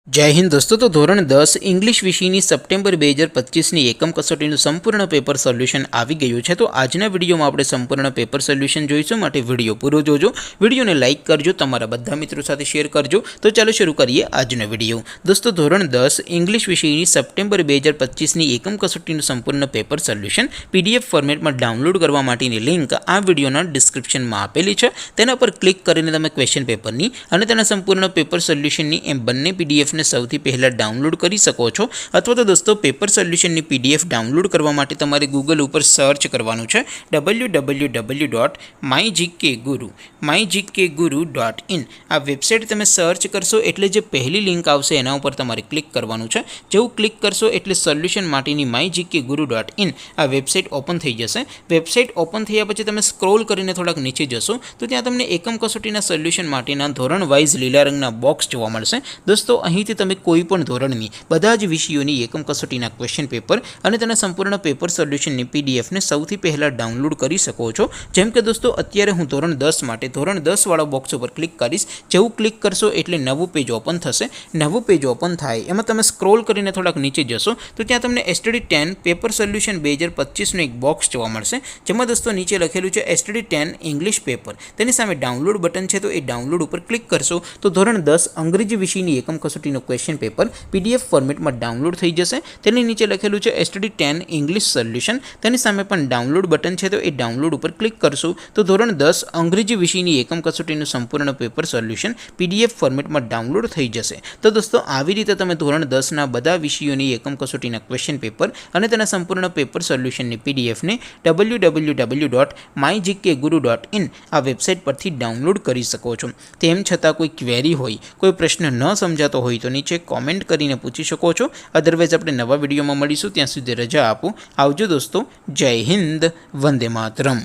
જય હિન્દ દોસ્તો, તો ધોરણ 10 ઇંગ્લિશ વિષયની સપ્ટેમ્બર 2025ની એકમ કસોટીનું સંપૂર્ણ પેપર સોલ્યુશન આવી ગયું છે। તો આજના વિડીયોમાં આપણે સંપૂર્ણ પેપર સોલ્યુશન જોઈશું, માટે વિડીયો પૂરો જોજો। વિડીયોને લાઇક કરજો, તમારા બધા મિત્રો સાથે શેર કરજો। તો ચાલો શરૂ કરીએ આજનો વિડીયો। દોસ્તો, ધોરણ 10 ઇંગ્લિશ વિષયની સપ્ટેમ્બર 2025ની એકમ કસોટીનું સંપૂર્ણ પેપર સોલ્યુશન PDF ફોર્મેટમાં ડાઉનલોડ કરવા માટેની લિંક આ વિડીયોના ડિસ્ક્રિપ્શનમાં આપેલી છે। તેના પર ક્લિક કરીને તમે ક્વેશ્ચન પેપરની અને તેના સંપૂર્ણ પેપર સોલ્યુશનની એમ બંને PDF ને સૌથી પહેલા ડાઉનલોડ કરી શકો છો। અથવા તો દોસ્તો, પેપર સોલ્યુશનની PDF ડાઉનલોડ કરવા માટે તમારે ગૂગલ ઉપર સર્ચ કરવાનું છે www.mygkguru.in। આ વેબસાઇટ તમે સર્ચ કરશો એટલે જે પહેલી લિંક આવશે એના ઉપર તમારે ક્લિક કરવાનું છે। જેવું ક્લિક કરશો એટલે સોલ્યુશન માટેની mygkguru.in આ વેબસાઇટ ઓપન થઈ જશે। વેબસાઇટ ઓપન થયા પછી તમે સ્ક્રોલ કરીને થોડાક નીચે જશો તો ત્યાં તમને એકમ કસોટીના સોલ્યુશન માટેના ધોરણ વાઇઝ લીલા રંગના બોક્સ જોવા મળશે। દોસ્તો, અહીંથી તમે કોઈ પણ ધોરણની બધા જ વિષયોની એકમ કસોટીના ક્વેશ્ચન પેપર અને તેના સંપૂર્ણ પેપર સોલ્યુશનની PDF ને સૌથી પહેલા ડાઉનલોડ કરી શકો છો। જેમ કે દોસ્તો, અત્યારે હું ધોરણ 10 માટે ધોરણ 10 વાળા બોક્સ ઉપર ક્લિક કરીશ। જેવું ક્લિક કરશો એટલે નવું પેજ ઓપન થશે। નવું પેજ ઓપન થાય એમાં તમે સ્ક્રોલ કરીને થોડાક નીચે જશો તો ત્યાં તમને STD10 પેપર સોલ્યુશન 2025નું એક બોક્સ જોવા મળશે, જેમાં દોસ્તો નીચે લખેલું છે STD10 ઇંગ્લિશ પેપર। તેની સામે ડાઉનલોડ બટન છે, તો એ ડાઉનલોડ ઉપર ક્લિક કરશો તો ધોરણ 10 અંગ્રેજી વિષયની એકમ કસોટીનો ક્વેશ્ચન પેપર PDF ફોર્મેટમાં ડાઉનલોડ થઈ જશે। તેની નીચે લખેલું છે STD10 ઇંગ્લિશ સોલ્યુશન। તેની સામે પણ ડાઉનલોડ બટન છે, તો એ ડાઉનલોડ ઉપર ક્લિક કરશો તો ધોરણ 10 અંગ્રેજી વિષયની એકમ કસોટીનું સંપૂર્ણ પેપર સોલ્યુશન PDF ફોર્મેટમાં ડાઉનલોડ થઈ જશે। તો દોસ્તો, આવી રીતે તમે ધોરણ 10ના બધા વિષયોની એકમ કસોટીના ક્વેશ્ચન પેપર અને તેના સંપૂર્ણ પેપર સોલ્યુશનની PDF ને www.mygkguru.in આ વેબસાઇટ પરથી ડાઉનલોડ કરી શકો છો। તેમ છતાં કોઈ ક્વેરી હોય, કોઈ પ્રશ્ન ન સમજાતો હોય તો નીચે કોમેન્ટ કરીને પૂછી શકો છો। અદરવાઇઝ આપણે નવા વિડીયોમાં મળીશું, ત્યાં સુધી રજા આપો। આવજો દોસ્તો, જય હિન્દ, વંદે માતરમ।